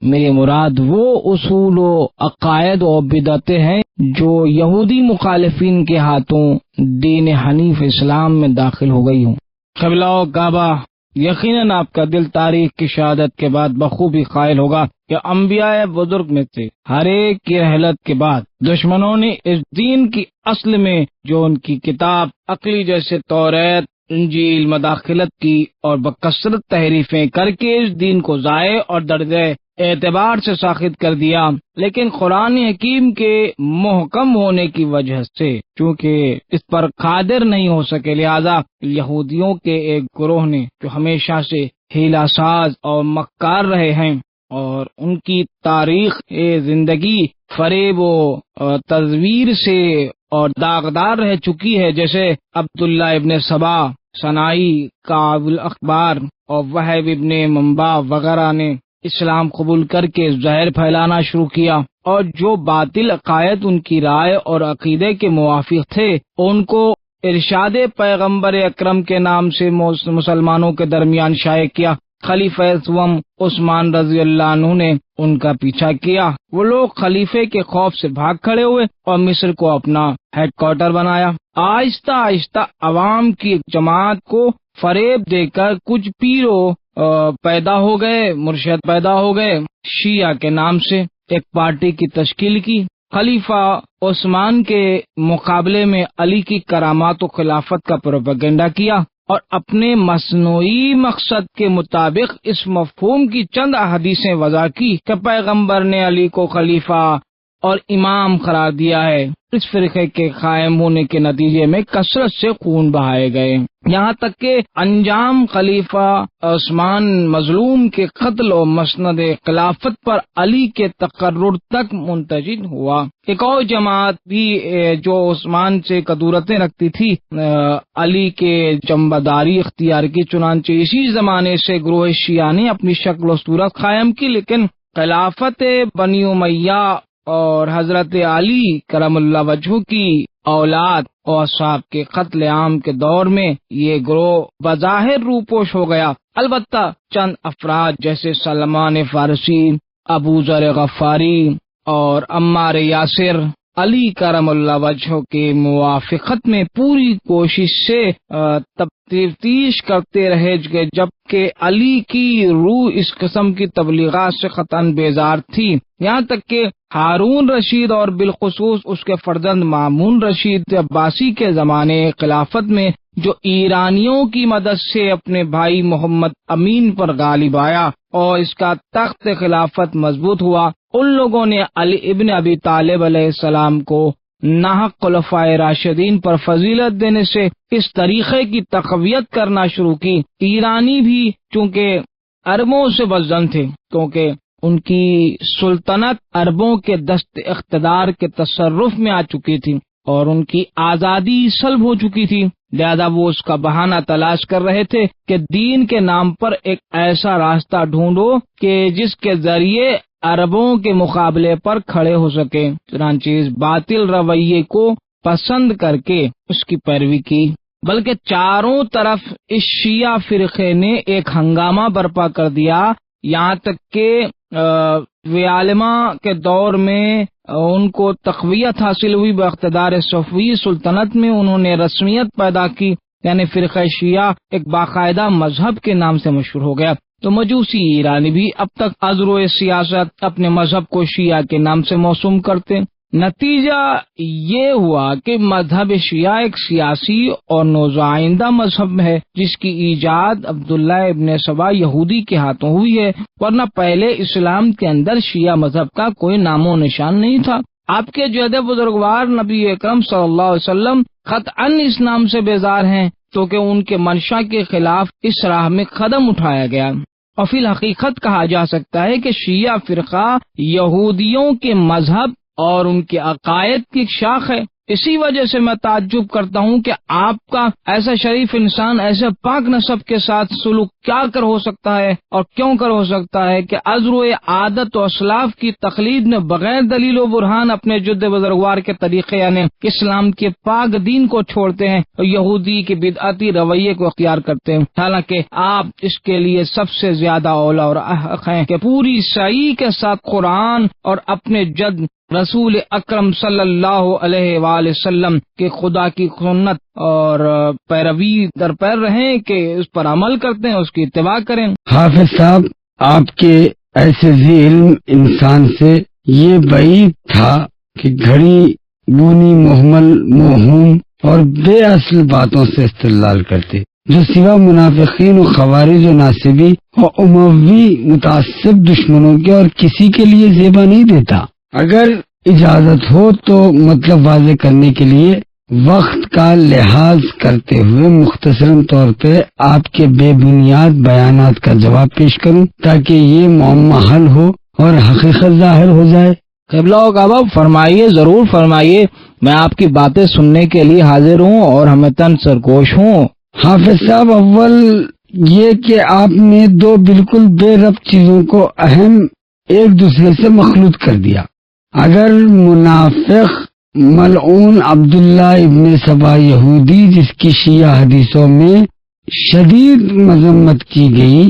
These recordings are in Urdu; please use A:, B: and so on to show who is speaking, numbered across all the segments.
A: میری مراد وہ اصول و عقائد و بدعتیں ہیں جو یہودی مخالفین کے ہاتھوں دین حنیف اسلام میں داخل ہو گئی ہوں۔ قبلہ و کعبہ، یقیناً آپ کا دل تاریخ کی شہادت کے بعد بخوبی قائل ہوگا کہ انبیاء بزرگ میں سے ہر ایک کی رحلت کے بعد دشمنوں نے اس دین کی اصل میں جو ان کی کتاب عقلی جیسے توریت انجیل مداخلت کی اور بکثرت تحریفیں کر کے اس دین کو ضائع اور درجہ اعتبار سے ساخت کر دیا، لیکن قرآن حکیم کے محکم ہونے کی وجہ سے چونکہ اس پر قادر نہیں ہو سکے، لہذا یہودیوں کے ایک گروہ نے جو ہمیشہ سے ہیلا ساز اور مکار رہے ہیں اور ان کی تاریخ زندگی فریب و تزویر سے اور داغدار رہ چکی ہے، جیسے عبداللہ ابن سبا، صنائی، کعب الاخبار اور وہب ابن منبع وغیرہ نے اسلام قبول کر کے زہر پھیلانا شروع کیا، اور جو باطل عقائد ان کی رائے اور عقیدے کے موافق تھے ان کو ارشاد پیغمبر اکرم کے نام سے مسلمانوں کے درمیان شائع کیا۔ خلیفہ سوم عثمان رضی اللہ عنہ نے ان کا پیچھا کیا۔ وہ لوگ خلیفے کے خوف سے بھاگ کھڑے ہوئے اور مصر کو اپنا ہیڈ کوارٹر بنایا۔ آہستہ آہستہ عوام کی ایک جماعت کو فریب دے کر کچھ پیرو پیدا ہو گئے، مرشد پیدا ہو گئے، شیعہ کے نام سے ایک پارٹی کی تشکیل کی۔ خلیفہ عثمان کے مقابلے میں علی کی کرامات و خلافت کا پروپیگنڈا کیا اور اپنے مصنوعی مقصد کے مطابق اس مفہوم کی چند احادیثیں وضع کی کہ پیغمبر نے علی کو خلیفہ اور امام قرار دیا ہے۔ اس فرقے کے قائم ہونے کے نتیجے میں کثرت سے خون بہائے گئے، یہاں تک کہ انجام خلیفہ عثمان مظلوم کے قتل و مسند خلافت پر علی کے تقرر تک منتج ہوا۔ ایک اور جماعت بھی جو عثمان سے کدورتیں رکھتی تھی علی کے جنبداری اختیار کی، چنانچہ اسی زمانے سے گروہ شیعہ نے اپنی شکل و صورت قائم کی، لیکن خلافت بنی امیہ اور حضرت علی کرم اللہ وجہہ کی اولاد اور اصحاب کے قتل عام کے دور میں یہ گروہ بظاہر روپوش ہو گیا۔ البتہ چند افراد جیسے سلمان فارسی، ابو ذر غفاری اور عمار یاسر علی کرم اللہ وجہہ کے موافقت میں پوری کوشش سے تفتیش کرتے رہے، جبکہ علی کی روح اس قسم کی تبلیغات سے قطعاً بیزار تھی، یہاں تک کہ ہارون رشید اور بالخصوص اس کے فرزند مامون رشید عباسی کے زمانے خلافت میں جو ایرانیوں کی مدد سے اپنے بھائی محمد امین پر غالب آیا اور اس کا تخت خلافت مضبوط ہوا، ان لوگوں نے علی ابن ابی طالب علیہ السلام کو ناحق خلفائے راشدین پر فضیلت دینے سے اس طریقے کی تقویت کرنا شروع کی۔ ایرانی بھی چونکہ عربوں سے بدظن تھے، کیونکہ ان کی سلطنت عربوں کے دست اقتدار کے تصرف میں آ چکی تھی اور ان کی آزادی سلب ہو چکی تھی، لہذا وہ اس کا بہانہ تلاش کر رہے تھے کہ دین کے نام پر ایک ایسا راستہ ڈھونڈو کہ جس کے ذریعے عربوں کے مقابلے پر کھڑے ہو سکے۔ چنانچہ اس باطل رویے کو پسند کر کے اس کی پیروی کی، بلکہ چاروں طرف اس شیعہ فرقے نے ایک ہنگامہ برپا کر دیا، یہاں تک کہ ویالما کے دور میں ان کو تقویت حاصل ہوئی، باقتدار صفوی سلطنت میں انہوں نے رسمیت پیدا کی، یعنی فرقہ شیعہ ایک باقاعدہ مذہب کے نام سے مشہور ہو گیا۔ تو مجوسی ایرانی بھی اب تک عذر و سیاست اپنے مذہب کو شیعہ کے نام سے موسوم کرتے۔ نتیجہ یہ ہوا کہ مذہب شیعہ ایک سیاسی اور نوزائندہ مذہب ہے جس کی ایجاد عبداللہ ابن سبا یہودی کے ہاتھوں ہوئی ہے، ورنہ پہلے اسلام کے اندر شیعہ مذہب کا کوئی نام و نشان نہیں تھا۔ آپ کے جد بزرگوار نبی اکرم صلی اللہ علیہ وسلم قطعاً اس نام سے بیزار ہیں، کیونکہ ان کے منشا کے خلاف اس راہ میں قدم اٹھایا گیا، اور فی الحقیقت کہا جا سکتا ہے کہ شیعہ فرقہ یہودیوں کے مذہب اور ان کے عقائد کی ایک شاخ ہے۔ اسی وجہ سے میں تعجب کرتا ہوں کہ آپ کا ایسا شریف انسان ایسے پاک نسب کے ساتھ سلوک کیا کر ہو سکتا ہے اور کیوں کر ہو سکتا ہے کہ ازر عادت و اسلاف کی تقلید میں بغیر دلیل و برہان اپنے جد بزرگوار کے طریقے یعنی اسلام کے پاک دین کو چھوڑتے ہیں اور یہودی کے بدعتی رویے کو اختیار کرتے ہیں، حالانکہ آپ اس کے لیے سب سے زیادہ اولا اور احق ہیں کہ پوری صحیح کے ساتھ قرآن اور اپنے جد رسول اکرم صلی اللہ علیہ وآلہ وسلم کے خدا کی سنت اور پیروی در پیر رہیں کہ اس پر عمل کرتے ہیں، اس کی اتباع کریں۔
B: حافظ صاحب، آپ کے ایسے ذی علم انسان سے یہ بعید تھا کہ گھڑی بونی محمل موہوم اور بے اصل باتوں سے استدلال کرتے، جو سوا منافقین و خوارج و ناصبی اور اموی متعصب دشمنوں کے اور کسی کے لیے زیبا نہیں دیتا۔ اگر اجازت ہو تو مطلب واضح کرنے کے لیے وقت کا لحاظ کرتے ہوئے مختصراً طور پہ آپ کے بے بنیاد بیانات کا جواب پیش کروں تاکہ یہ معمہ حل ہو اور حقیقت ظاہر ہو جائے۔
A: قبلہ و کعبہ، فرمائیے، ضرور فرمائیے، میں آپ کی باتیں سننے کے لیے حاضر ہوں اور ہمیں تن سرگوش ہوں۔
B: حافظ صاحب، اول یہ کہ آپ نے دو بالکل بے ربط چیزوں کو اہم ایک دوسرے سے مخلوط کر دیا۔ اگر منافق ملعون عبداللہ ابن سبا یہودی، جس کی شیعہ حدیثوں میں شدید مذمت کی گئی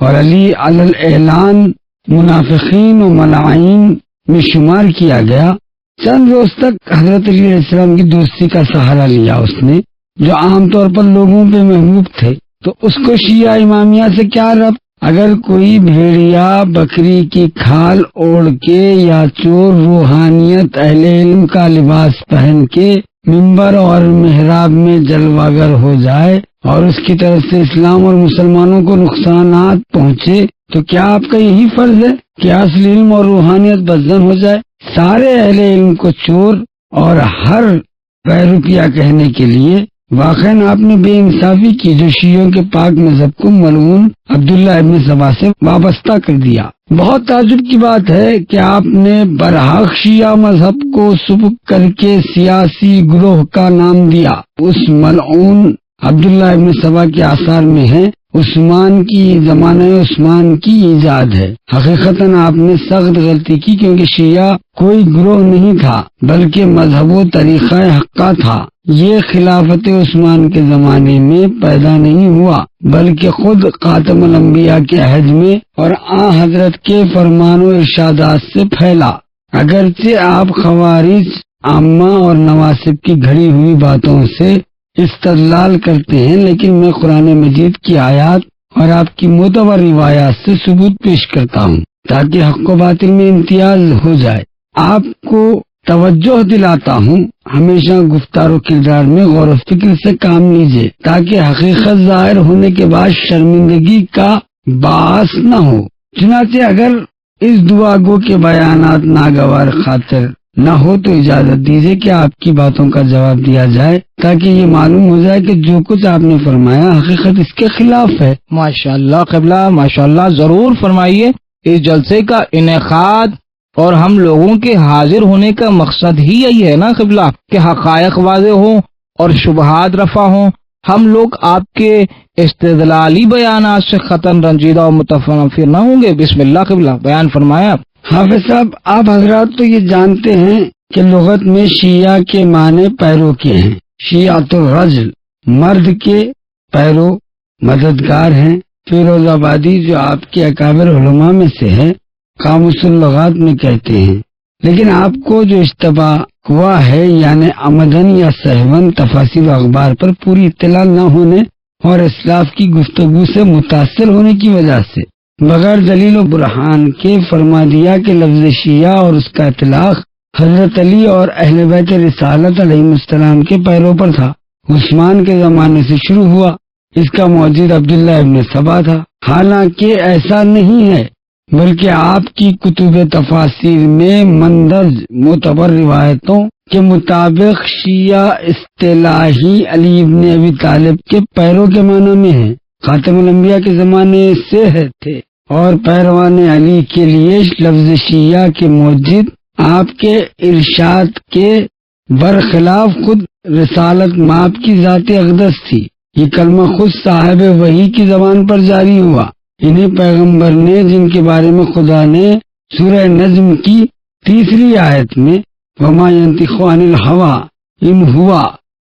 B: اور علی علی الاعلان منافقین و ملعین میں شمار کیا گیا، چند روز تک حضرت علی علیہ السلام کی دوستی کا سہارا لیا اس نے، جو عام طور پر لوگوں پہ محبوب تھے، تو اس کو شیعہ امامیہ سے کیا ربط؟ اگر کوئی بھیڑیا بکری کی کھال اوڑھ کے یا چور روحانیت اہل علم کا لباس پہن کے منبر اور محراب میں جلواگر ہو جائے اور اس کی طرف سے اسلام اور مسلمانوں کو نقصانات پہنچے، تو کیا آپ کا یہی فرض ہے کہ اصل علم اور روحانیت بدزن ہو جائے؟ سارے اہل علم کو چور اور ہر روپیہ کہنے کے لیے واقعاً آپ نے بے انصافی کی، جو شیعوں کے پاک مذہب کو ملعون عبداللہ ابن سبا سے وابستہ کر دیا۔ بہت تعجب کی بات ہے کہ آپ نے برحق شیعہ مذہب کو سبک کر کے سیاسی گروہ کا نام دیا۔ اس ملعون عبداللہ ابن سبا کے آثار میں ہے عثمان کی، زمانہ عثمان کی ایجاد ہے۔ حقیقتاً آپ نے سخت غلطی کی، کیونکہ شیعہ کوئی گروہ نہیں تھا بلکہ مذہب و طریقہ حقہ تھا۔ یہ خلافت عثمان کے زمانے میں پیدا نہیں ہوا بلکہ خود خاتم الانبیاء کے عہد میں اور آن حضرت کے فرمان و ارشادات سے پھیلا۔ اگرچہ آپ خوارج عامہ اور نواسب کی گھڑی ہوئی باتوں سے استدلال کرتے ہیں، لیکن میں قرآن مجید کی آیات اور آپ کی معتبر روایات سے ثبوت پیش کرتا ہوں تاکہ حق و باطل میں امتیاز ہو جائے۔ آپ کو توجہ دلاتا ہوں، ہمیشہ گفتار و کردار میں غور و فکر سے کام لیجیے تاکہ حقیقت ظاہر ہونے کے بعد شرمندگی کا باعث نہ ہو۔ چنانچہ اگر اس دعا گو کے بیانات ناگوار خاطر نہ ہو تو اجازت دیجیے کہ آپ کی باتوں کا جواب دیا جائے تاکہ یہ معلوم ہو جائے کہ جو کچھ آپ نے فرمایا حقیقت اس کے خلاف ہے۔
A: ماشاءاللہ قبلہ، ماشاءاللہ، ضرور فرمائیے۔ اس جلسے کا انعقاد اور ہم لوگوں کے حاضر ہونے کا مقصد ہی یہی ہے نا قبلہ، کہ حقائق واضح ہوں اور شبہات رفع ہوں۔ ہم لوگ آپ کے استدلالی بیانات سے خطن رنجیدہ اور متنفر نہ ہوں گے۔ بسم اللہ قبلہ، بیان فرمایا۔
B: حافظ صاحب، آپ حضرات تو یہ جانتے ہیں کہ لغت میں شیعہ کے معنی پیرو کے ہیں۔ شیعۃ الرجل، مرد کے پیرو، مددگار ہیں۔ فیروز آبادی جو آپ کے اکابر علماء میں سے ہے، قاموس اللغات میں کہتے ہیں، لیکن آپ کو جو اشتباہ ہوا ہے یعنی عمدن یا سہون تفاصیل اخبار پر پوری اطلاع نہ ہونے اور اسلاف کی گفتگو سے متاثر ہونے کی وجہ سے بغیر دلیل و برہان کے فرما دیا کہ لفظ شیعہ اور اس کا اطلاق حضرت علی اور اہل بیت رسالت علیہ السلام کے پیروں پر تھا۔ عثمان کے زمانے سے شروع ہوا، اس کا موجد عبداللہ ابن سبا تھا۔ حالانکہ ایسا نہیں ہے، بلکہ آپ کی کتب تفاسیر میں مندرج معتبر روایتوں کے مطابق شیعہ اصطلاحی علی ابن ابی طالب کے پیروں کے معنی میں ہیں۔ خاتم الانبیاء کے زمانے سے تھے اور پیروان علی کے لیے لفظ شیعہ کے موجد آپ کے ارشاد کے برخلاف خود رسالت مآب کی ذات اقدس تھی۔ یہ کلمہ خود صاحب وحی کی زبان پر جاری ہوا۔ انہیں پیغمبر نے، جن کے بارے میں خدا نے سورہ نجم کی 3 آیت میں وما ينطق عن الهوى ان هو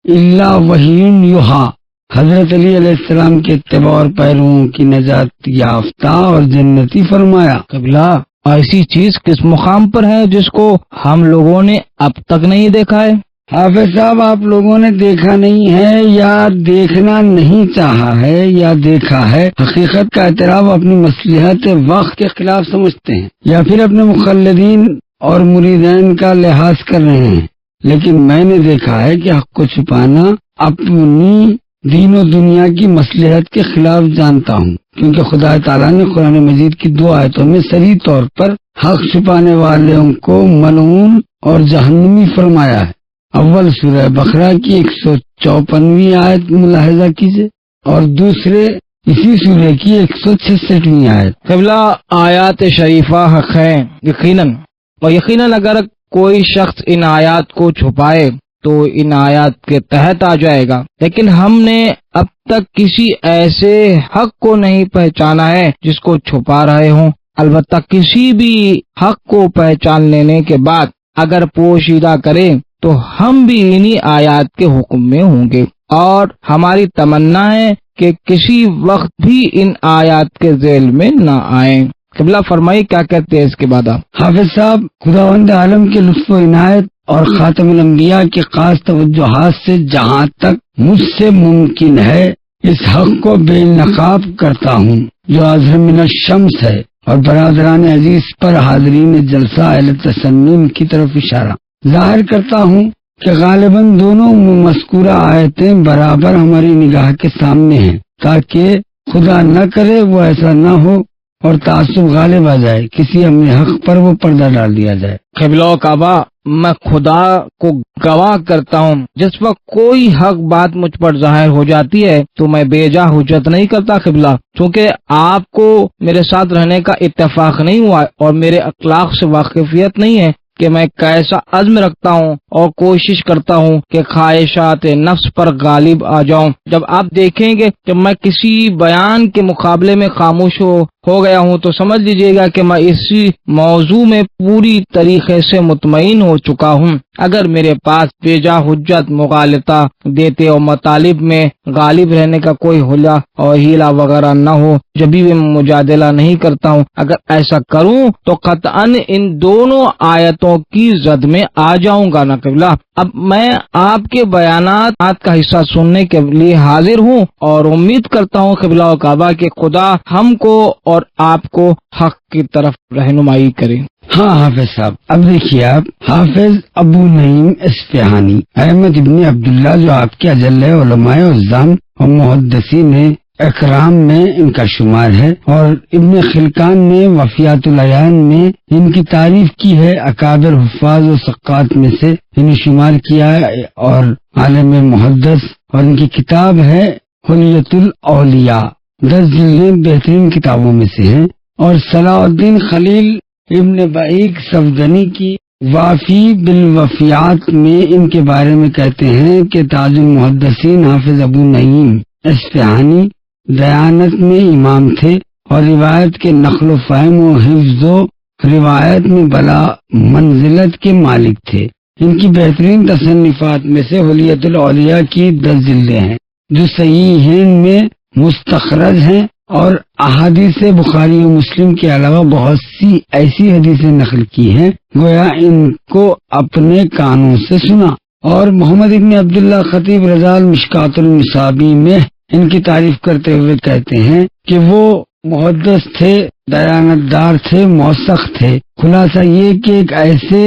B: الا وحی یوحی، حضرت علی علیہ السلام کے اتباع اور پیرووں کی نجات یافتہ اور جنتی فرمایا۔
A: قبلہ ایسی چیز کس مقام پر ہے جس کو ہم لوگوں نے اب تک نہیں دیکھا ہے؟
B: حافظ صاحب، آپ لوگوں نے دیکھا نہیں ہے یا دیکھنا نہیں چاہا ہے یا دیکھا ہے، حقیقت کا اعتراف اپنی مصلحت وقت کے خلاف سمجھتے ہیں یا پھر اپنے مخلدین اور مریدین کا لحاظ کر رہے ہیں۔ لیکن میں نے دیکھا ہے کہ حق کو چھپانا اپنی دین و دنیا کی مصلحت کے خلاف جانتا ہوں، کیونکہ خدا تعالیٰ نے قرآن مجید کی 2 آیتوں میں صریح طور پر حق چھپانے والوں کو ملعون اور جہنمی فرمایا ہے۔ اول سورہ بقرہ کی 154ویں آیت ملاحظہ کیجیے اور دوسرے اسی سورہ کی 166ویں آیت۔
A: قبلہ آیات شریفہ حق ہیں یقیناً، اور یقیناً اگر کوئی شخص ان آیات کو چھپائے تو ان آیات کے تحت آ جائے گا، لیکن ہم نے اب تک کسی ایسے حق کو نہیں پہچانا ہے جس کو چھپا رہے ہوں۔ البتہ کسی بھی حق کو پہچان لینے کے بعد اگر پوشیدہ کریں تو ہم بھی انہی آیات کے حکم میں ہوں گے، اور ہماری تمنا ہے کہ کسی وقت بھی ان آیات کے ذیل میں نہ آئیں۔ قبلہ فرمائی کیا کہتے ہیں اس کے بعد آپ؟
B: حافظ صاحب، خداوند عالم کے لطف و عنایت اور خاتم الانبیاء کے خاص توجہات سے جہاں تک مجھ سے ممکن ہے اس حق کو بے نقاب کرتا ہوں جو اظہر من الشمس ہے، اور برادران عزیز پر حاضرین جلسہ اہل تسنن کی طرف اشارہ ظاہر کرتا ہوں کہ غالباً دونوں مذکورہ آیتیں برابر ہماری نگاہ کے سامنے ہیں، تاکہ خدا نہ کرے وہ ایسا نہ ہو اور تعصب غالب آ جائے، کسی اپنے حق پر وہ پردہ ڈال دیا جائے۔
A: قبلہ کعبہ، میں خدا کو گواہ کرتا ہوں جس وقت کوئی حق بات مجھ پر ظاہر ہو جاتی ہے تو میں بے جا حجت نہیں کرتا قبلہ، چونکہ آپ کو میرے ساتھ رہنے کا اتفاق نہیں ہوا اور میرے اخلاق سے واقفیت نہیں ہے کہ میں کیسا عزم رکھتا ہوں اور کوشش کرتا ہوں کہ خواہشات نفس پر غالب آ جاؤں۔ جب آپ دیکھیں گے کہ میں کسی بیان کے مقابلے میں خاموش ہو گیا ہوں تو سمجھ لیجئے گا کہ میں اسی موضوع میں پوری طریقے سے مطمئن ہو چکا ہوں۔ اگر میرے پاس بے جا حجت مغالطہ دیتے اور مطالب میں غالب رہنے کا کوئی حلا اور ہیلا وغیرہ نہ ہو، جب بھی میں مجادلہ نہیں کرتا ہوں۔ اگر ایسا کروں تو قطعاً ان دونوں آیتوں کی زد میں آ جاؤں گا نا قبلہ۔ اب میں آپ کے بیانات کا حصہ سننے کے لیے حاضر ہوں اور امید کرتا ہوں قبلہ و کعبہ کہ خدا ہم کو اور آپ کو حق کی طرف رہنمائی کرے۔
B: ہاں حافظ صاحب، اب دیکھیے آپ، حافظ ابو نعیم اصفہانی احمد ابن عبداللہ جو آپ کے اجل علماء عظام اور محدثین اکرام میں ان کا شمار ہے، اور ابن خلکان نے وفیات العیان میں ان کی تعریف کی ہے، اکابر حفاظ و ثقات میں سے انہیں شمار کیا ہے، اور عالم محدث، اور ان کی کتاب ہے حلیۃ الاولیاء، 10 جلدیں بہترین کتابوں میں سے ہیں، اور صلاح الدین خلیل ابن بعیق صفدنی کی وافی بالوفیات میں ان کے بارے میں کہتے ہیں کہ تاج المحدثین حافظ ابو نعیم اصفہانی دیانت میں امام تھے اور روایت کے نقل و فہم و حفظ و روایت میں بلا منزلت کے مالک تھے۔ ان کی بہترین تصنیفات میں سے حلیۃ الاولیاء کی 10 جلدیں ہیں جو صحیحین میں مستخرج ہیں، اور احادیث بخاری و مسلم کے علاوہ بہت سی ایسی حدیثیں نقل کی ہیں گویا ان کو اپنے کانوں سے سنا۔ اور محمد ابن عبداللہ خطیب رضا المشکات المصابی میں ان کی تعریف کرتے ہوئے کہتے ہیں کہ وہ محدث تھے، دیانتدار تھے، موثق تھے۔ خلاصہ یہ کہ ایک ایسے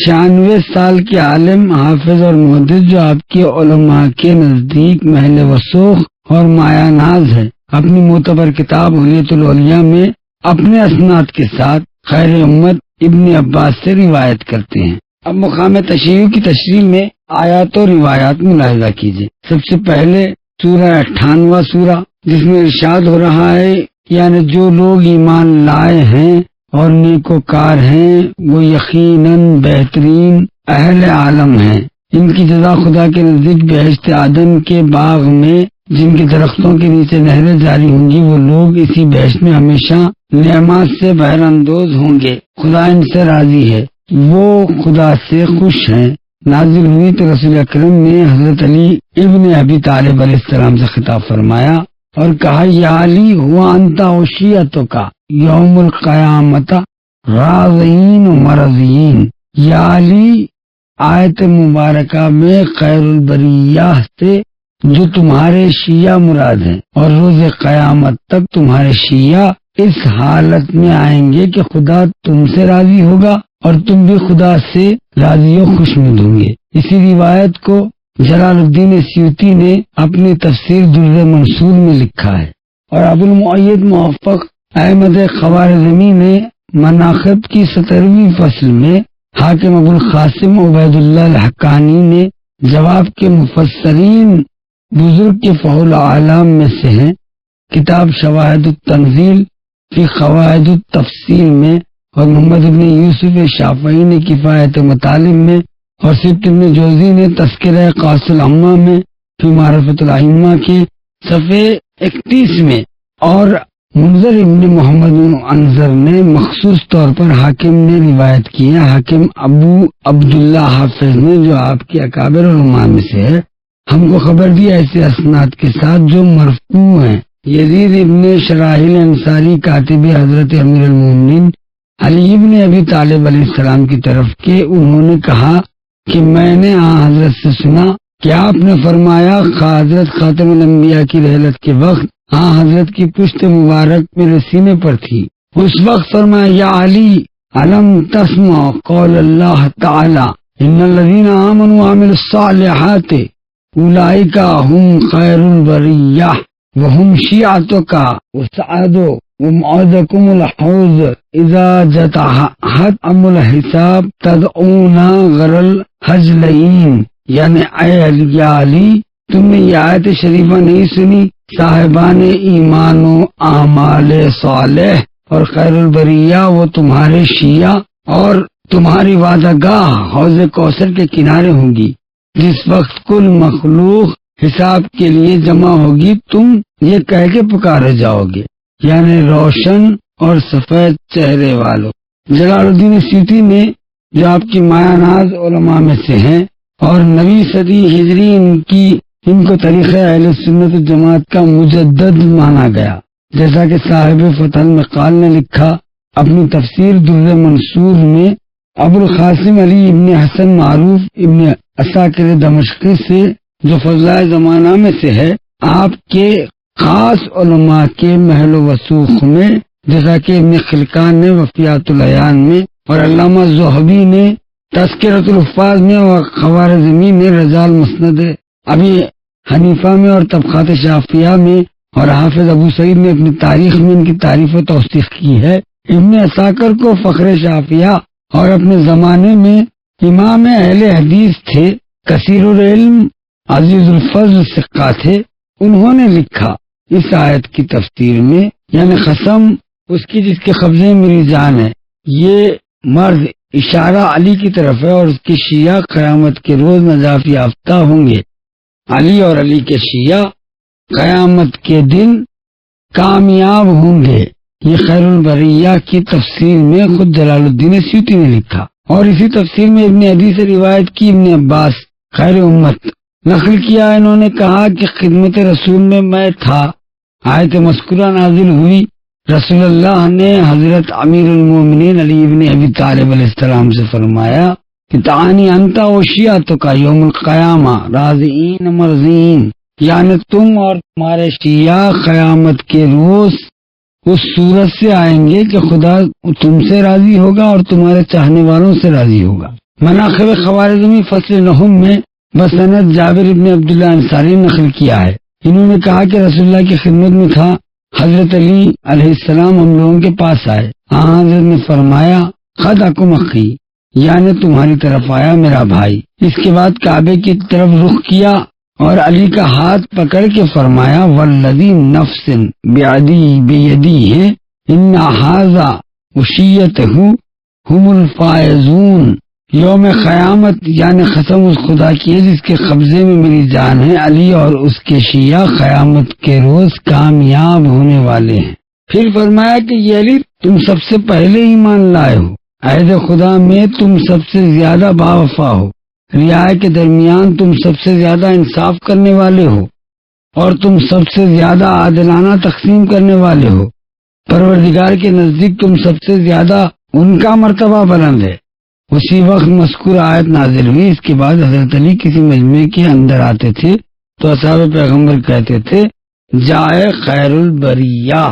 B: 96 سال کے عالم، حافظ اور محدث جو آپ کے علماء کے نزدیک محل وثوق اور مایہ ناز ہے، اپنی معتبر کتاب حلیۃ الاولیاء میں اپنے اسناد کے ساتھ خیر امت ابن عباس سے روایت کرتے ہیں۔ اب مقام تشیع کی تشریح میں آیات و روایات ملاحظہ کیجیے۔ سب سے پہلے سورہ 98واں سورہ، جس میں ارشاد ہو رہا ہے، یعنی جو لوگ ایمان لائے ہیں اور نیکوکار ہیں وہ یقیناً بہترین اہل عالم ہیں۔ ان کی جزا خدا کے نزدیک بہشت عدن کے باغ میں جن کے درختوں کے نیچے نہریں جاری ہوں گی، وہ لوگ اسی بہشت میں ہمیشہ نعمات سے بہر اندوز ہوں گے، خدا ان سے راضی ہے، وہ خدا سے خوش ہیں۔ نازل ہوئی تو رسول اکرم نے حضرت علی ابن ابی طالب علیہ السلام سے خطاب فرمایا اور کہا، یا علی ہوا انتا وشیعتو کا یوم القیامت راضین و مرضین۔ یا علی، آیت مبارکہ میں خیر البریہ سے جو تمہارے شیعہ مراد ہیں، اور روز قیامت تک تمہارے شیعہ اس حالت میں آئیں گے کہ خدا تم سے راضی ہوگا اور تم بھی خدا سے راضی و خوشنود ہوں گے۔ اسی روایت کو جلال الدین سیوطی نے اپنی تفسیر در منصور میں لکھا ہے، اور ابو المعید موفق احمد خوارزمی نے مناقب کی 17ویں فصل میں حاکم ابو القاسم عبید اللہ الحقانی نے جواب کے مفسرین بزرگ کے فضول اعلام میں سے ہیں، کتاب شواہد التنزیل فی قواعد التفسیر میں، اور محمد ابن یوسف شافعی نے کفایت مطالب میں، اور سبت ابن جوزی نے تذکرہ قاص العامہ میں فی معرفت الائمہ کے صفحے 31 میں، اور منذر ابن محمد انظر نے مخصوص طور پر حاکم نے روایت کی ہے، حاکم ابو عبداللہ حافظ نے جو آپ کے اکابر علماء میں سے ہے، ہم کو خبر دیا ایسے اسناد کے ساتھ جو مرفوع ہیں۔ یزید ابن شراحیل انصاری کاتب حضرت امیر المومنین علی ابن ابی طالب علیہ السلام کی طرف کے، انہوں نے کہا کہ میں نے حضرت سے سنا کہ آپ نے فرمایا، حضرت خاتم الانبیاء کی رحلت کے وقت حضرت کی پشت مبارک میرے سینے پر تھی، اس وقت فرمایا، یا علی علم تسمع قول اللہ تعالی ان الذین آمنوا وعملوا الصالحات اولئک هم خیر البریہ وهم شیعتک وسعد وموعدکم الحوض اذا جتحت ام الحساب تدعونا غر الحجلین۔ یعنی اے علی، تم نے یہ آیت شریفہ نہیں سنی؟ صاحبان ایمان و اعمال صالح اور خیر البریہ وہ تمہارے شیعہ اور تمہاری وعدہ گاہ حوض کوثر کے کنارے ہوں گی، جس وقت کل مخلوق حساب کے لیے جمع ہوگی تم یہ کہہ کے پکارے جاؤ گے، یعنی روشن اور سفید چہرے والوں۔ جلال الدین سیوطی نے جو آپ کی مایہ ناز علماء میں سے ہیں اور 9ویں صدی ہجری ان کو طریقہ اہل سنت جماعت کا مجدد مانا گیا، جیسا کہ صاحب فتح المقال نے لکھا اپنی تفسیر در منصور میں۔ ابو القاسم علی ابن حسن معروف ابن عساکر دمشقی سے جو فضلائے زمانہ میں سے ہے، آپ کے خاص علماء کے محل و وثوق میں، جیسا کہ ابن خلقان نے وفیات العیان میں، اور علامہ زہبی نے تذکرۃ الحفاظ میں، اور خوارزمی نے رضا المسند ابی حنیفہ میں اور طبقات شافعیہ میں، اور حافظ ابو سعید نے اپنی تاریخ میں ان کی تعریف و توثیق کی ہے۔ ابن عساکر کو فخر شافعیہ اور اپنے زمانے میں امام اہل حدیث تھے، کثیر العلم، عزیز الفضل ثقہ تھے۔ انہوں نے لکھا اس آیت کی تفسیر میں، یعنی قسم اس کی جس کے قبضے میری جان ہے، یہ مرد اشارہ علی کی طرف ہے، اور اس کے شیعہ قیامت کے روز نجات یافتہ ہوں گے۔ علی اور علی کے شیعہ قیامت کے دن کامیاب ہوں گے۔ یہ خیر البریہ کی تفسیر میں خود جلال الدین سیوطی نے لکھا، اور اسی تفسیر میں ابن عدی سے روایت کی ابن عباس خیر امت نقل کیا۔ انہوں نے کہا کہ خدمت رسول میں تھا، آیت مذکورہ نازل ہوئی، رسول اللہ نے حضرت امیر المومنین علی ابن ابی طالب علیہ السلام سے فرمایا کہ تعانی انتا و شیعتک یوم القیامہ راضین مرضین، یعنی تم اور تمہارے شیعہ قیامت کے روز اس صورت سے آئیں گے کہ خدا تم سے راضی ہوگا اور تمہارے چاہنے والوں سے راضی ہوگا۔ مناقب خوارزمی فصل 9 میں بسند جابر ابن عبداللہ انصاری نقل کیا ہے۔ انہوں نے کہا کہ رسول اللہ کی خدمت میں تھا، حضرت علی علیہ السلام ہم لوگوں کے پاس آئے، حضرت نے فرمایا خد اکم اخی، یعنی تمہاری طرف آیا میرا بھائی۔ اس کے بعد کعبے کی طرف رخ کیا اور علی کا ہاتھ پکڑ کے فرمایا والذی نفس بیدی ہے ان ھذا وشیتہ ہم الفائزون یوم قیامت یعنی قسم اس خدا کی ہے جس کے قبضے میں میری جان ہے، علی اور اس کے شیعہ قیامت کے روز کامیاب ہونے والے ہیں۔ پھر فرمایا کہ یہ علی تم سب سے پہلے ایمان لائے ہو، عہد خدا میں تم سب سے زیادہ باوفا ہو، رعایا کے درمیان تم سب سے زیادہ انصاف کرنے والے ہو، اور تم سب سے زیادہ عادلانہ تقسیم کرنے والے ہو، پروردگار کے نزدیک تم سب سے زیادہ ان کا مرتبہ بلند ہے۔ اسی وقت مذکور آیت نازل ہوئی۔ اس کے بعد حضرت علی کسی مجمع کے اندر آتے تھے تو اصحاب پیغمبر کہتے تھے جائے خیر البریہ،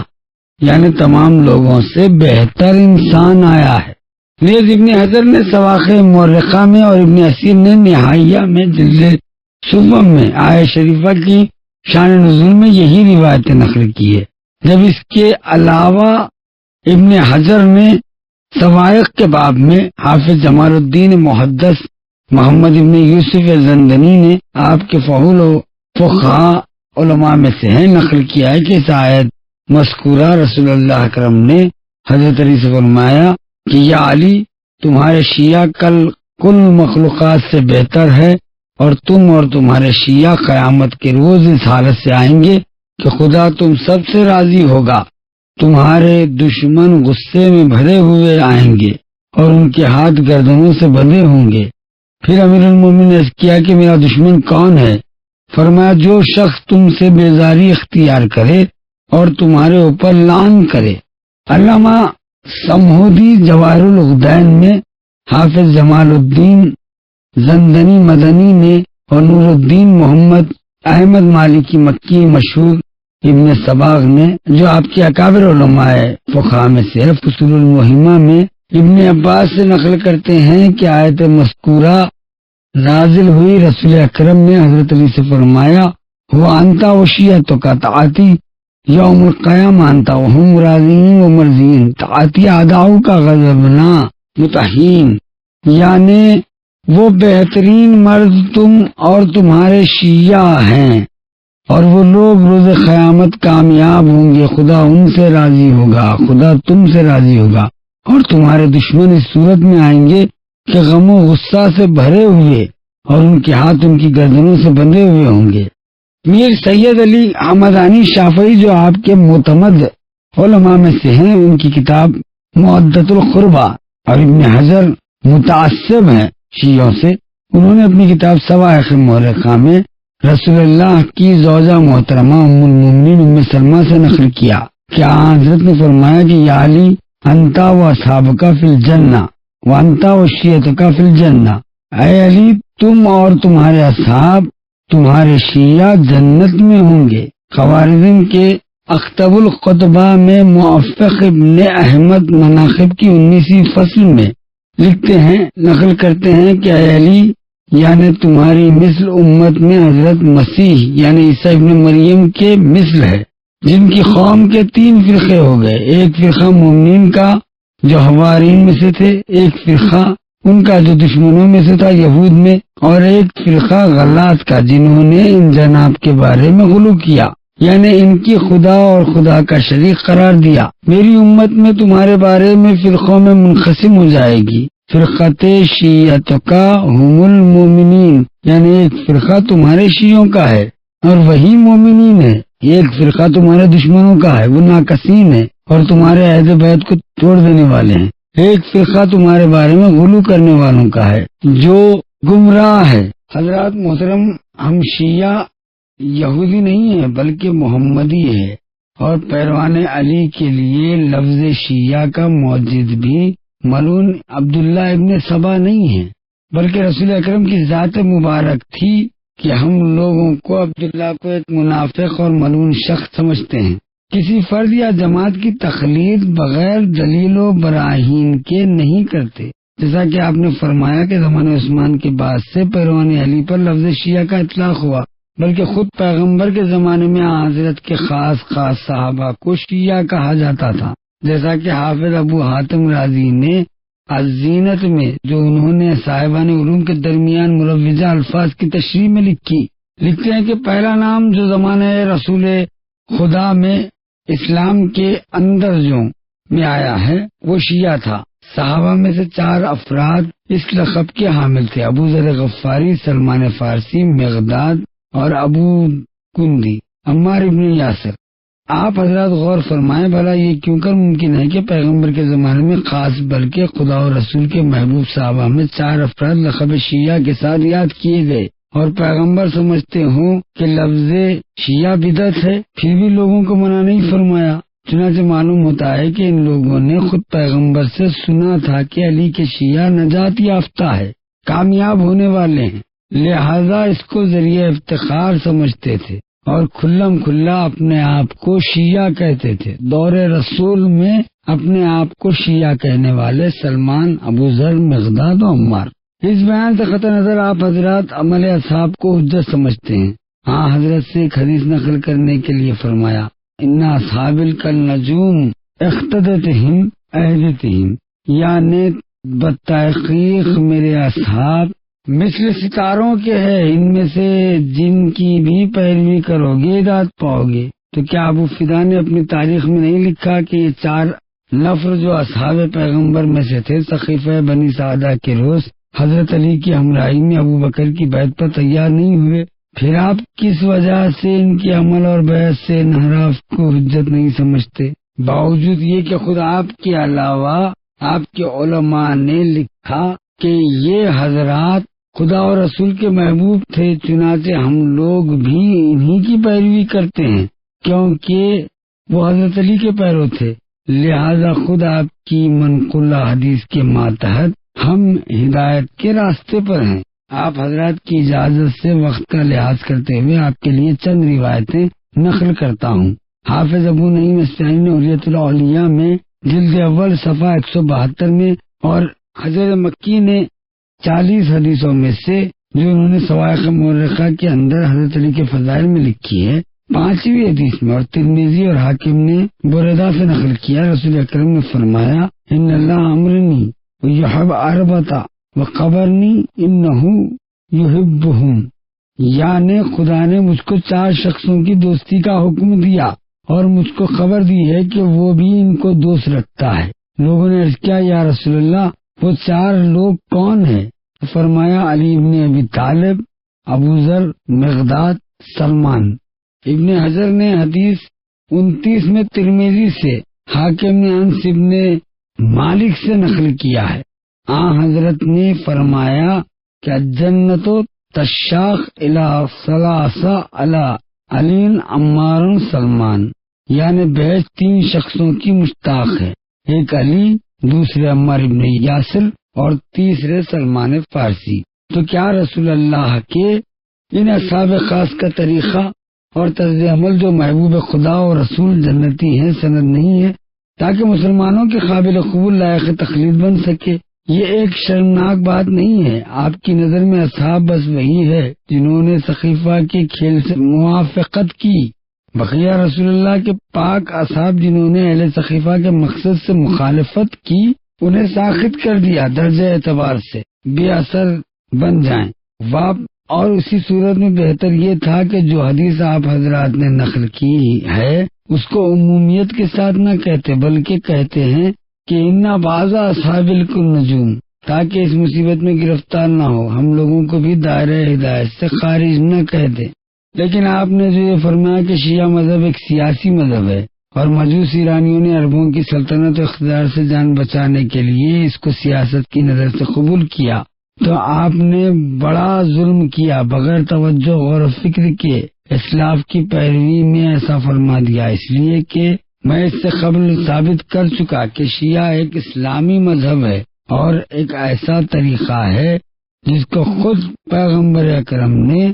B: یعنی تمام لوگوں سے بہتر انسان آیا ہے۔ نیز ابن حجر نے سواقع مورخہ میں اور ابن اسیر نے نہائیہ میں جلد سوم میں آیت شریفہ کی شان نزول میں یہی روایتیں نقل کی ہے، جب اس کے علاوہ ابن حجر نے سوائق کے باب میں حافظ جمال الدین محدث محمد ابن یوسف زندنی نے آپ کے فحول و فقہاء علماء میں سے ہے نقل کیا ہے کہ اس آیت مذکورہ رسول اللہ اکرم نے حضرت علی سے فرمایا کہ یا علی تمہارے شیعہ کل مخلوقات سے بہتر ہے، اور تم اور تمہارے شیعہ قیامت کے روز اس حالت سے آئیں گے کہ خدا تم سب سے راضی ہوگا، تمہارے دشمن غصے میں بھرے ہوئے آئیں گے اور ان کے ہاتھ گردنوں سے بندھے ہوں گے۔ پھر امیر المومنین نے کیا کہ میرا دشمن کون ہے؟ فرمایا جو شخص تم سے بیزاری اختیار کرے اور تمہارے اوپر لعن کرے۔ علامہ سمہودی جواہر العقدین میں حافظ جمال الدین زندنی مدنی نے اور نور الدین محمد احمد مالکی مکی مشہور ابن سباغ نے جو آپ کے اکابر علماء فقہاء میں سے فصول المہمہ میں ابن عباس سے نقل کرتے ہیں کہ آیت مذکورہ نازل ہوئی، رسول اکرم نے حضرت علی سے فرمایا ہوا انتا و شیعتو کا تعاتی یوم القیامہ انتا وہم راضین و مرضین تعاتی اعداؤ کا غضبنا متحین، یعنی وہ بہترین مرد تم اور تمہارے شیعہ ہیں، اور وہ لوگ روز قیامت کامیاب ہوں گے، خدا ان سے راضی ہوگا، خدا تم سے راضی ہوگا، اور تمہارے دشمن اس صورت میں آئیں گے کہ غم و غصہ سے بھرے ہوئے اور ان کے ہاتھ ان کی گردنوں سے بندھے ہوئے ہوں گے۔ میر سید علی حمدانی شافعی جو آپ کے معتمد علماء میں سے ہیں، ان کی کتاب معدت القربہ، اور ابن حجر متعصب ہیں شیعوں سے، انہوں نے اپنی کتاب سوائق مورخہ میں رسول اللہ کی زوجہ محترمہ ام المومنین ام سلمہ سے نقل کیا کہ حضرت نے فرمایا کہ یا علی انتا و اصحابک فی الجنہ و انتا و شیعتک فی الجنہ، اے علی تم اور تمہارے اصحاب تمہارے شیعہ جنت میں ہوں گے۔ خوارزم کے اختب الخطبہ میں موفق ابن احمد مناقب کی 19ویں فصل میں لکھتے ہیں، نقل کرتے ہیں کہ اے علی یعنی تمہاری مثل امت میں حضرت مسیح یعنی عیسیٰ ابن مریم کے مثل ہے، جن کی قوم کے 3 فرقے ہو گئے، ایک فرقہ مومنین کا جو حوارین میں سے تھے، ایک فرقہ ان کا جو دشمنوں میں سے تھا یہود میں، اور ایک فرقہ غلات کا جنہوں نے ان جناب کے بارے میں غلو کیا، یعنی ان کی خدا اور خدا کا شریک قرار دیا۔ میری امت میں تمہارے بارے میں فرقوں میں منقسم ہو جائے گی، فرقت شیعت کا ہم المومنین، یعنی ایک فرقہ تمہارے شیعوں کا ہے اور وہی مومنین ہے، ایک فرقہ تمہارے دشمنوں کا ہے، وہ ناقصین ہے اور تمہارے عہد بیت کو توڑ دینے والے ہیں، ایک فرقہ تمہارے بارے میں غلو کرنے والوں کا ہے جو گمراہ ہے۔ حضرات محترم، ہم شیعہ یہودی نہیں ہیں بلکہ محمدی ہے، اور پیروان علی کے لیے لفظ شیعہ کا موجد بھی ملعون عبداللہ ابن سبا نہیں ہے، بلکہ رسول اکرم کی ذات مبارک تھی کہ ہم لوگوں کو عبداللہ کو ایک منافق اور ملعون شخص سمجھتے ہیں۔ کسی فرد یا جماعت کی تقلید بغیر دلیل و براہین کے نہیں کرتے، جیسا کہ آپ نے فرمایا کہ زمانہ عثمان کے بعد سے پیروان علی پر لفظ شیعہ کا اطلاق ہوا، بلکہ خود پیغمبر کے زمانے میں حضرت کے خاص صحابہ کو شیعہ کہا جاتا تھا، جیسا کہ حافظ ابو حاتم رازی نے الزینت میں جو انہوں نے صاحبان علوم کے درمیان مروجہ الفاظ کی تشریح میں لکھتے ہیں کہ پہلا نام جو زمانہ رسول خدا میں اسلام کے اندرجوں میں آیا ہے وہ شیعہ تھا، صحابہ میں سے 4 افراد اس لقب کے حامل تھے: ابو ذر غفاری، سلمان فارسی، مقداد اور ابو کندی، عمار ابن یاسر۔ آپ حضرات غور فرمائیں، بھلا یہ کیوں کر ممکن ہے کہ پیغمبر کے زمانے میں خاص بلکہ خدا اور رسول کے محبوب صحابہ میں 4 افراد لقب شیعہ کے ساتھ یاد کیے گئے اور پیغمبر سمجھتے ہوں کہ لفظ شیعہ بدعت ہے، پھر بھی لوگوں کو منع نہیں فرمایا؟ چنانچہ معلوم ہوتا ہے کہ ان لوگوں نے خود پیغمبر سے سنا تھا کہ علی کے شیعہ نجات یافتہ ہے، کامیاب ہونے والے ہیں، لہذا اس کو ذریعہ افتخار سمجھتے تھے اور کھلم کھلا اپنے آپ کو شیعہ کہتے تھے۔ دور رسول میں اپنے آپ کو شیعہ کہنے والے سلمان، ابو ذر، مقداد و عمار۔ اس بیان سے قطع نظر آپ حضرات عمل اصحاب کو حجت سمجھتے ہیں۔ ہاں، حضرت سے ایک حدیث نقل کرنے کے لیے فرمایا: ان اصحاب کالنجوم اقتدتہم اہدتہم، یعنی بتحقیق میرے اصحاب مثل ستاروں کے ہیں، ان میں سے جن کی بھی پیروی کرو گے ہدایت پاؤ گے۔ تو کیا ابو فدا نے اپنی تاریخ میں نہیں لکھا کہ یہ 4 نفر جو اصحاب پیغمبر میں سے تھے، سقیفہ بنی سعدہ کے روز حضرت علی کی ہمراہی میں ابو بکر کی بیعت پر تیار نہیں ہوئے؟ پھر آپ کس وجہ سے ان کے عمل اور بیعت سے انحراف کو حجت نہیں سمجھتے؟ باوجود یہ کہ خود آپ کے علاوہ آپ کے علماء نے لکھا کہ یہ حضرات خدا اور رسول کے محبوب تھے، چنانچہ ہم لوگ بھی انہی کی پیروی کرتے ہیں کیونکہ وہ حضرت علی کے پیرو تھے، لہذا خود آپ کی منقولہ حدیث کے ماتحت ہم ہدایت کے راستے پر ہیں۔ آپ حضرات کی اجازت سے وقت کا لحاظ کرتے ہوئے آپ کے لیے چند روایتیں نقل کرتا ہوں۔ حافظ ابو نعیم اسفہانی نے حلیۃ الاولیاء میں جلد اول صفحہ 172 میں اور حضرت مکی نے 40 حدیثوں میں سے جو انہوں نے صواعق مورخہ کے اندر حضرت علی کے فضائل میں لکھی ہے، 5ویں حدیث میں اور ترمذی اور حاکم نے بریدہ سے نقل کیا، رسول اکرم نے فرمایا: ان اللہ امرنی ویحب اربتا وقبرنی انہ یحبہم، یعنی خدا نے مجھ کو 4 شخصوں کی دوستی کا حکم دیا اور مجھ کو خبر دی ہے کہ وہ بھی ان کو دوست رکھتا ہے۔ لوگوں نے عرض کیا: یا رسول اللہ، وہ 4 لوگ کون ہیں؟ فرمایا: علی ابن ابی طالب، ابو ذر، مقداد، سلمان۔ ابن حجر نے حدیث 29 میں ترمذی سے، حاکم نے انس ابن مالک سے نقل کیا ہے۔ حضرت نے فرمایا کہ جنت و تشاق الی ثلاثہ علی علی، عمار، سلمان، یعنی بحث 3 شخصوں کی مشتاق ہے، ایک علی، دوسرے عمار ابن یاسر اور تیسرے سلمان فارسی۔ تو کیا رسول اللہ کے ان اصحاب خاص کا طریقہ اور طرز عمل جو محبوب خدا اور رسول جنتی ہیں سند نہیں ہے تاکہ مسلمانوں کے قابل قبول لائق تقلید بن سکے؟ یہ ایک شرمناک بات نہیں ہے۔ آپ کی نظر میں اصحاب بس وہی ہے جنہوں نے سقیفہ کے کھیل سے موافقت کی، بقیہ رسول اللہ کے پاک اصحاب جنہوں نے اہل سقیفہ کے مقصد سے مخالفت کی انہیں ساخط کر دیا، درجہ اعتبار سے بے اثر بن جائیں۔ اور اسی صورت میں بہتر یہ تھا کہ جو حدیث آپ حضرات نے نقل کی ہے اس کو عمومیت کے ساتھ نہ کہتے بلکہ کہتے ہیں کہ ان بعض اصحاب النجوم، تاکہ اس مصیبت میں گرفتار نہ ہو، ہم لوگوں کو بھی دائرہ ہدایت سے خارج نہ کہہ دیں۔ لیکن آپ نے جو یہ فرمایا کہ شیعہ مذہب ایک سیاسی مذہب ہے اور مجوس ایرانیوں نے عربوں کی سلطنت و اقتدار سے جان بچانے کے لیے اس کو سیاست کی نظر سے قبول کیا، تو آپ نے بڑا ظلم کیا، بغیر توجہ غور و فکر کے اسلاف کی پیروی میں ایسا فرما دیا، اس لیے کہ میں اس سے قبل ثابت کر چکا کہ شیعہ ایک اسلامی مذہب ہے اور ایک ایسا طریقہ ہے جس کو خود پیغمبر اکرم نے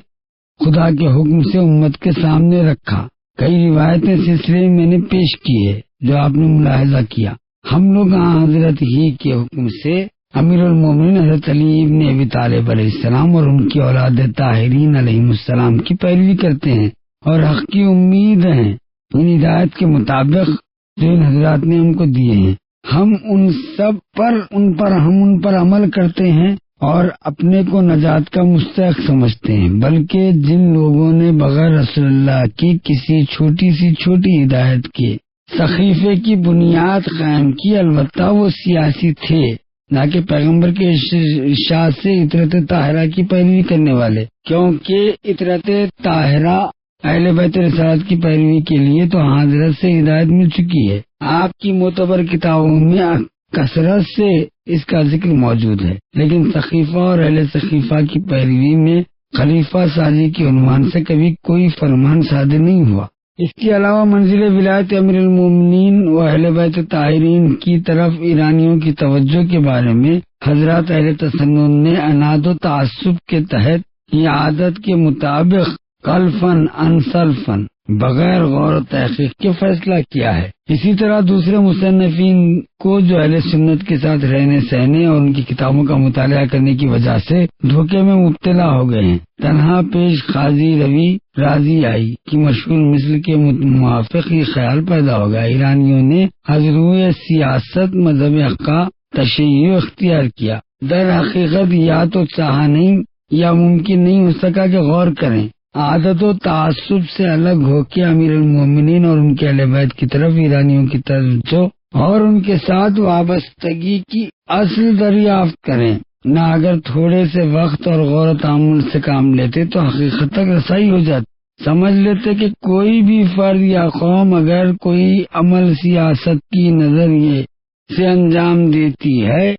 B: خدا کے حکم سے امت کے سامنے رکھا۔ کئی روایتیں سلسلے میں نے پیش کی ہے جو آپ نے ملاحظہ کیا۔ ہم لوگ حضرت ہی کے حکم سے امیر المومنین حضرت علی ابن ابی طالب علیہ السلام اور ان کی اولاد طاہرین علیہ السلام کی پیروی کرتے ہیں اور حق کی امید ہیں ان ہدایت کے مطابق جو ان حضرات نے ہم کو دیے ہیں۔ ہم ان پر عمل کرتے ہیں اور اپنے کو نجات کا مستحق سمجھتے ہیں، بلکہ جن لوگوں نے بغیر رسول اللہ کی کسی چھوٹی سی چھوٹی ہدایت کے سقیفے کی بنیاد قائم کی، البتہ وہ سیاسی تھے، نہ کہ پیغمبر کے ارشاد سے عطرت طاہرہ کی پیروی کرنے والے، کیونکہ عطرت طاہرہ اہل بیت رسالت کی پیروی کے لیے تو حضرت سے ہدایت مل چکی ہے۔ آپ کی معتبر کتابوں میں کثرت سے اس کا ذکر موجود ہے، لیکن سقیفہ اور اہل سقیفہ کی پیروی میں خلیفہ سازی کے عنوان سے کبھی کوئی فرمان صادر نہیں ہوا۔ اس کے علاوہ منزل ولایت امیر المومنین و اہل بیت طاہرین کی طرف ایرانیوں کی توجہ کے بارے میں حضرات اہل تسنن نے عناد و تعصب کے تحت یہ عادت کے مطابق خلفاً عن سلفاً بغیر غور و تحقیق کے فیصلہ کیا ہے۔ اسی طرح دوسرے مصنفین کو جو اہل سنت کے ساتھ رہنے سہنے اور ان کی کتابوں کا مطالعہ کرنے کی وجہ سے دھوکے میں مبتلا ہو گئے ہیں۔ تنہا پیش قاضی روی راضی آئی کی مشہور مثل کے موافق یہ خیال پیدا ہو گیا، ایرانیوں نے حضروئے سیاست مذہب حق کا تشیع اختیار کیا۔ در حقیقت یا تو چاہا نہیں یا ممکن نہیں ہو سکا کہ غور کریں۔ عادت و تعصب سے الگ ہو کے امیر المومنین اور ان کے اہل بیت کی طرف ایرانیوں کی توجہ اور ان کے ساتھ وابستگی کی اصل دریافت کریں۔ نہ اگر تھوڑے سے وقت اور غور و تأمل سے کام لیتے تو حقیقت تک رسائی ہو جاتی۔ سمجھ لیتے کہ کوئی بھی فرد یا قوم اگر کوئی عمل سیاست کی نظریے سے انجام دیتی ہے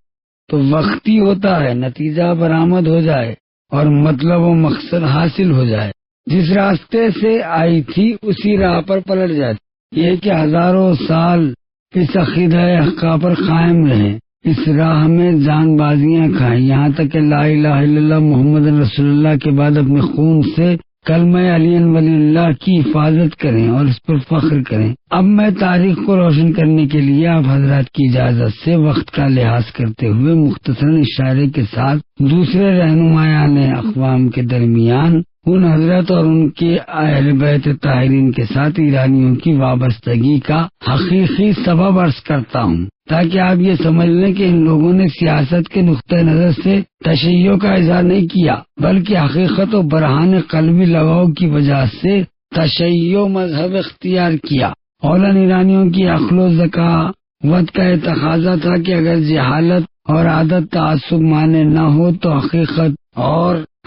B: تو وقتی ہوتا ہے، نتیجہ برآمد ہو جائے اور مطلب و مقصد حاصل ہو جائے، جس راستے سے آئی تھی اسی راہ پر پلٹ جاتی۔ یہ کہ ہزاروں سال اس عقیدہ حقہ پر قائم رہیں، اس راہ میں جان بازیاں کھائیں، یہاں تک کہ لا الہ الا اللہ محمد رسول اللہ کے بعد اپنے خون سے کلمہ علی ولی اللہ کی حفاظت کریں اور اس پر فخر کریں۔ اب میں تاریخ کو روشن کرنے کے لیے آپ حضرات کی اجازت سے وقت کا لحاظ کرتے ہوئے مختصراً اشارے کے ساتھ دوسرے رہنمایان اقوام کے درمیان ان حضرت اور ان کے اہل بیت طاہرین کے ساتھ ایرانیوں کی وابستگی کا حقیقی سبب عرض کرتا ہوں، تاکہ آپ یہ سمجھ لیں کہ ان لوگوں نے سیاست کے نقطہ نظر سے تشیع کا اظہار نہیں کیا، بلکہ حقیقت و برہان قلبی لگاؤ کی وجہ سے تشیع مذہب اختیار کیا۔ اولاً ایرانیوں کی عقل و ذکاوت کا یہ تقاضا تھا کہ اگر جہالت اور عادت تعصب مانے نہ ہو تو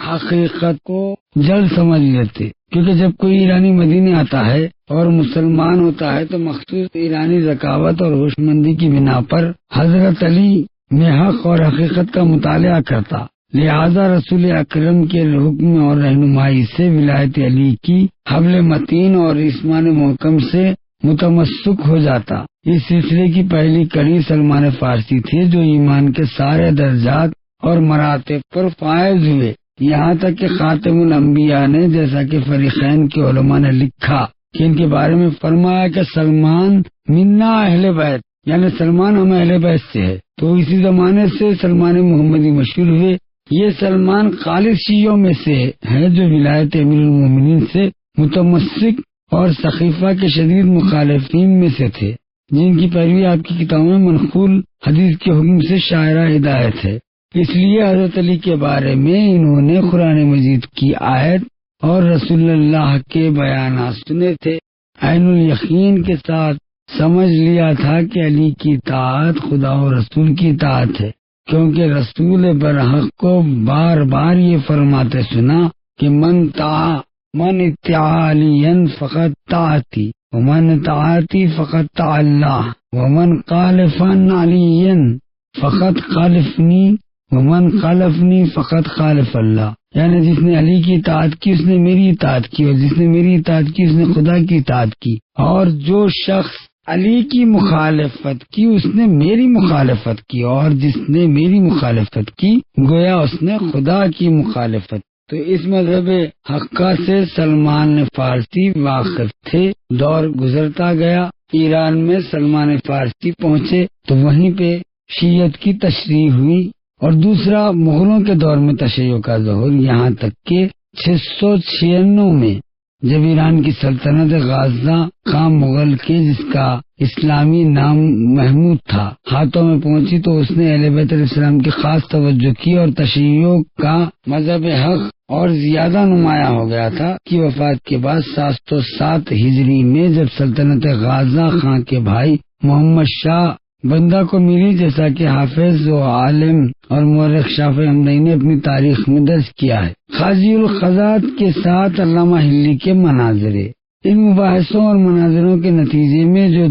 B: حقیقت کو جلد سمجھ لیتے، کیونکہ جب کوئی ایرانی مدینے آتا ہے اور مسلمان ہوتا ہے تو مخصوص ایرانی ذکاوت اور ہوش مندی کی بنا پر حضرت علی میں حق اور حقیقت کا مطالعہ کرتا، لہذا رسول اکرم کے حکم اور رہنمائی سے ولایت علی کی حبل متین اور اسمان محکم سے متمسک ہو جاتا۔ اس سلسلے کی پہلی کڑی سلمان فارسی تھے، جو ایمان کے سارے درجات اور مراتب پر فائز ہوئے، یہاں تک کہ خاتم الانبیاء نے، جیسا کہ فریقین کے علماء نے لکھا کہ ان کے بارے میں فرمایا کہ سلمان منا اہل بیت، یعنی سلمان ہم اہل بیت سے ہے، تو اسی زمانے سے سلمان محمدی مشہور ہوئے۔ یہ سلمان خالص شیعوں میں سے ہے جو ولایت امیر المومنین سے متمسک اور سقیفہ کے شدید مخالفین میں سے تھے، جن کی پیروی آپ کی کتابوں میں منقول حدیث کے حکم سے شاعرہ ہدایت ہے۔ اس لیے حضرت علی کے بارے میں انہوں نے قرآن مجید کی آیت اور رسول اللہ کے بیانات سنے تھے، عین الیقین کے ساتھ سمجھ لیا تھا کہ علی کی اطاعت خدا و رسول کی اطاعت ہے، کیونکہ رسول برحق کو بار بار یہ فرماتے سنا کہ من اتبع علیًا فقد طاعتی ومن طاعتی فقد طاع اللہ ومن خالف علیًا فقد خالفنی ومن خالفنی فقد خالف اللہ، یعنی جس نے علی کی اطاعت کی اس نے میری اطاعت کی، اور جس نے میری اطاعت کی اس نے خدا کی اطاعت کی، اور جو شخص علی کی مخالفت کی اس نے میری مخالفت کی، اور جس نے میری مخالفت کی گویا اس نے خدا کی مخالفت۔ تو اس مذہب حقہ سے سلمان فارسی واقف تھے۔ دور گزرتا گیا، ایران میں سلمان فارسی پہنچے تو وہیں پہ شیعت کی تشریح ہوئی، اور دوسرا مغلوں کے دور میں تشیع کا ظہور، یہاں تک کہ 696 میں جب ایران کی سلطنت غازہ خان مغل کے، جس کا اسلامی نام محمود تھا، ہاتھوں میں پہنچی تو اس نے اہل بیت علیہ السلام کی خاص توجہ کی اور تشیع کا مذہب حق اور زیادہ نمایاں ہو گیا تھا کہ وفات کے بعد 707 ہجری میں جب سلطنت غازہ خاں کے بھائی محمد شاہ بندہ کو ملی، جیسا کہ حافظ و عالم اور مورخ شافعی حمدانی نے اپنی تاریخ میں درج کیا ہے۔ قاضی القضات کے ساتھ علامہ ہلی کے مناظرے، ان مباحثوں اور مناظروں کے نتیجے میں جو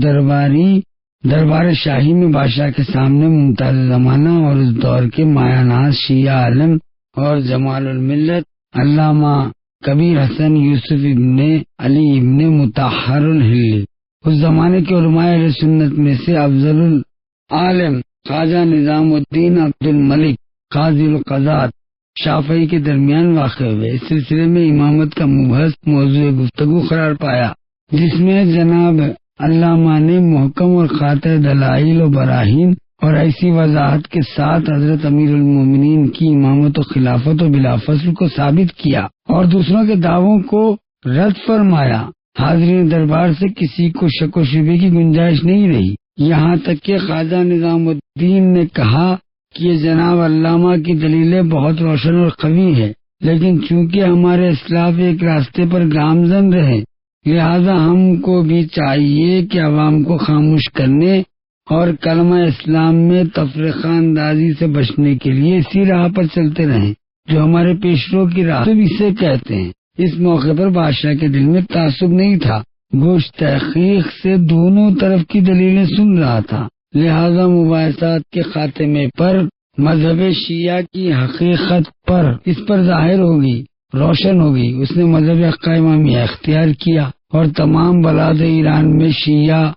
B: دربار شاہی میں بادشاہ کے سامنے ممتاز زمانہ اور اس دور کے مایہ ناز شیعہ عالم اور جمال الملت علامہ کبیر حسن یوسف ابن علی ابن مطہر الہلی، اس زمانے کے علماء اہل سنت میں سے افضل العالم خواجہ نظام الدین عبد الملک قاضی القضات شافعی کے درمیان واقع ہوئے۔ اس سلسلے میں امامت کا مبحث موضوع گفتگو قرار پایا، جس میں جناب علامہ نے محکم اور قاطع دلائل و براہین اور ایسی وضاحت کے ساتھ حضرت امیر المومنین کی امامت و خلافت و بلافصل کو ثابت کیا اور دوسروں کے دعووں کو رد فرمایا۔ حاضرین دربار سے کسی کو شک و شبے کی گنجائش نہیں رہی، یہاں تک کہ خواجہ نظام الدین نے کہا کہ یہ جناب علامہ کی دلیلیں بہت روشن اور قوی ہے، لیکن چونکہ ہمارے اسلاف ایک راستے پر گامزن رہے، لہذا ہم کو بھی چاہیے کہ عوام کو خاموش کرنے اور کلمہ اسلام میں تفرقہ اندازی سے بچنے کے لیے اسی راہ پر چلتے رہیں جو ہمارے پیشرو کی راہ اسے کہتے ہیں۔ اس موقع پر بادشاہ کے دل میں تعصب نہیں تھا، گوش تحقیق سے دونوں طرف کی دلیلیں سن رہا تھا، لہذا مباحثات کے خاتمے پر مذہب شیعہ کی حقیقت پر اس پر ظاہر ہوگی، روشن ہوگی۔ اس نے مذہب حقہ امامیہ اختیار کیا اور تمام بلاد ایران میں شیعہ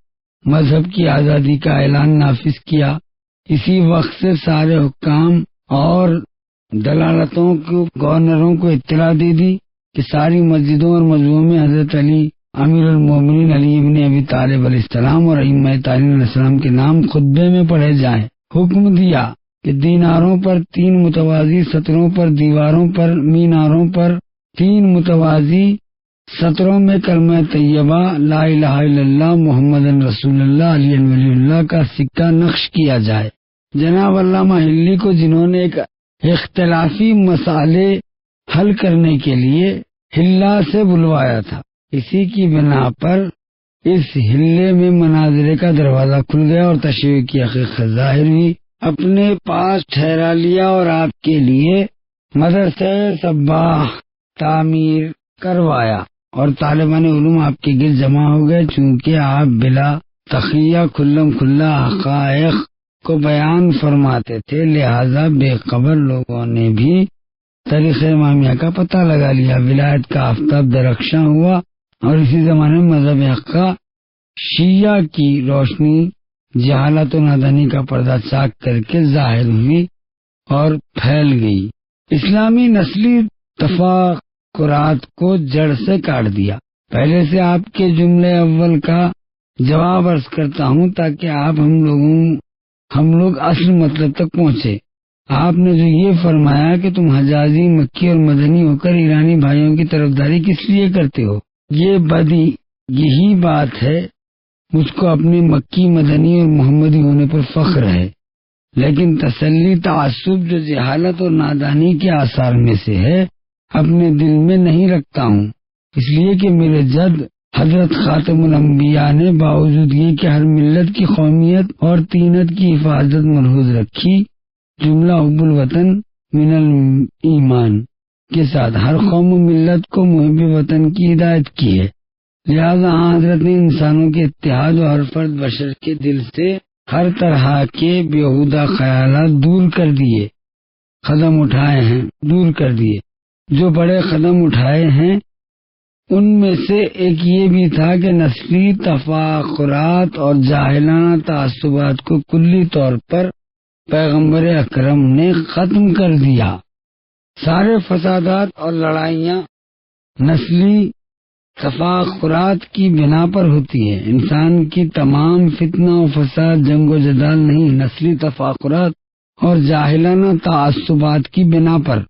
B: مذہب کی آزادی کا اعلان نافذ کیا۔ اسی وقت سے سارے حکام اور دلالتوں کو گورنروں کو اطلاع دے دی کہ ساری مسجدوں اور مذہبوں میں حضرت علی امیر المومنین علی ابن ابی طالب علیہ السلام اور ائمہ تعین علیہ السلام کے نام خطبے میں پڑھے جائیں۔ حکم دیا کہ دیناروں پر 3 متوازی سطروں پر، دیواروں پر، میناروں پر 3 متوازی سطروں میں کلمہ طیبہ لا الہ الا اللہ محمد رسول اللہ علی ولی اللہ کا سکہ نقش کیا جائے۔ جناب علامہ ہلی کو جنہوں نے ایک اختلافی مسئلے حل کرنے کے لیے ہلا سے بلوایا تھا، اسی کی بنا پر اس ہلے میں مناظرے کا دروازہ کھل گیا اور تشیع کی حقیقت ظاہر ہوئی۔ اپنے پاس ٹھہرا لیا اور آپ کے لیے مدرسہ صباح تعمیر کروایا اور طالبان علوم آپ کے گرد جمع ہو گئے۔ چونکہ آپ بلا تخیہ کھلم کھلا حقائق کو بیان فرماتے تھے، لہذا بے خبر لوگوں نے بھی طریقہ امامیہ کا پتہ لگا لیا۔ ولایت کا آفتاب درخشاں ہوا اور اسی زمانے میں مذہب حقہ شیعہ کی روشنی جہالت و نادانی کا پردہ چاک کر کے ظاہر ہوئی اور پھیل گئی۔ اسلامی نسلی تفاکرات کو جڑ سے کاٹ دیا۔ پہلے سے آپ کے جملے اول کا جواب عرض کرتا ہوں تاکہ آپ ہم لوگ اصل مطلب تک پہنچے۔ آپ نے جو یہ فرمایا کہ تم حجازی، مکی اور مدنی ہو کر ایرانی بھائیوں کی طرفداری کس لیے کرتے ہو، یہ بدی یہی بات ہے۔ مجھ کو اپنے مکی، مدنی اور محمدی ہونے پر فخر ہے، لیکن تسلی تعصب جو جہالت اور نادانی کے آثار میں سے ہے اپنے دل میں نہیں رکھتا ہوں، اس لیے کہ میرے جد حضرت خاتم الانبیاء نے باوجود یہ کہ ہر ملت کی قومیت اور تینت کی حفاظت ملحوظ رکھی، جملہ حب الوطن من الایمان کے ساتھ ہر قوم و ملت کو محب وطن کی ہدایت کی ہے۔ لہذا حضرت نے انسانوں کے اتحاد و ہر فرد بشر کے دل سے ہر طرح کے بیہودہ خیالات دور کر دیے، دور کر دیے۔ جو بڑے قدم اٹھائے ہیں ان میں سے ایک یہ بھی تھا کہ نسلی تفاخرات اور جاہلانہ تعصبات کو کلی طور پر پیغمبر اکرم نے ختم کر دیا۔ سارے فسادات اور لڑائیاں نسلی تفاخرات کی بنا پر ہوتی ہے۔ انسان کی تمام فتنہ و فساد جنگ و جدال نہیں، نسلی تفاخرات اور جاہلانہ تعصبات کی بنا پر۔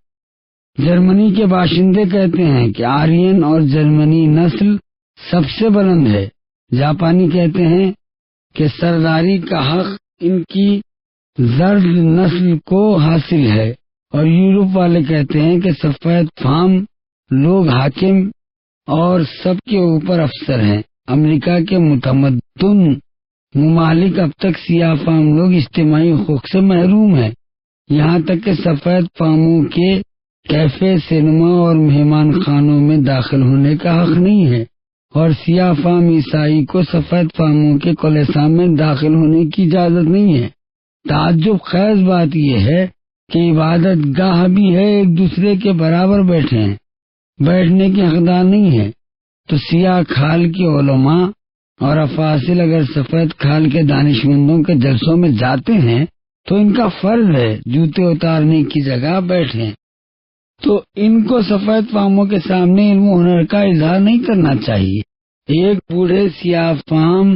B: جرمنی کے باشندے کہتے ہیں کہ آرین اور جرمنی نسل سب سے بلند ہے۔ جاپانی کہتے ہیں کہ سرداری کا حق ان کی زرد نسل کو حاصل ہے، اور یورپ والے کہتے ہیں کہ سفید فام لوگ حاکم اور سب کے اوپر افسر ہیں۔ امریکہ کے متمدن ممالک اب تک سیاہ فام لوگ اجتماعی حقوق سے محروم ہیں، یہاں تک کہ سفید فاموں کے کیفے، سینما اور مہمان خانوں میں داخل ہونے کا حق نہیں ہے، اور سیاہ فام عیسائی کو سفید فاموں کے کلیسا میں داخل ہونے کی اجازت نہیں ہے۔ تعجب خیز بات یہ ہے کہ عبادت گاہ بھی ہے، ایک دوسرے کے برابر بیٹھے ہیں، بیٹھنے کے حقدار نہیں ہے۔ تو سیاہ کھال کے علماء اور افاضل اگر سفید کھال کے دانشمندوں کے جلسوں میں جاتے ہیں تو ان کا فرض ہے جوتے اتارنے کی جگہ بیٹھیں، تو ان کو سفید فاموں کے سامنے علم و ہنر کا اظہار نہیں کرنا چاہیے۔ ایک بوڑھے سیاہ فام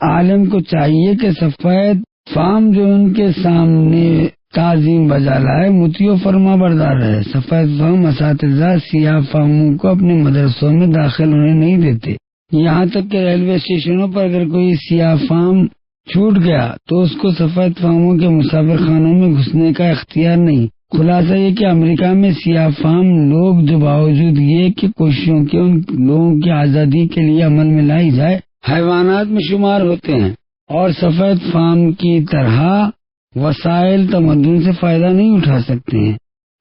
B: عالم کو چاہیے کہ سفید فام جو ان کے سامنے تعظیم بجا لائے، مطیع و فرما بردار رہے۔ سفید فام اساتذہ سیاہ فاموں کو اپنے مدرسوں میں داخل ہونے نہیں دیتے، یہاں تک کہ ریلوے اسٹیشنوں پر اگر کوئی سیاہ فام چھوٹ گیا تو اس کو سفید فاموں کے مسافر خانوں میں گھسنے کا اختیار نہیں۔ خلاصہ یہ کہ امریکہ میں سیاہ فام لوگ جو باوجود یہ کہ کوششوں کے ان لوگوں کی آزادی کے لیے عمل میں لائی جائے حیوانات میں شمار ہوتے ہیں، اور سفید فام کی طرح وسائل تمدن سے فائدہ نہیں اٹھا سکتے ہیں،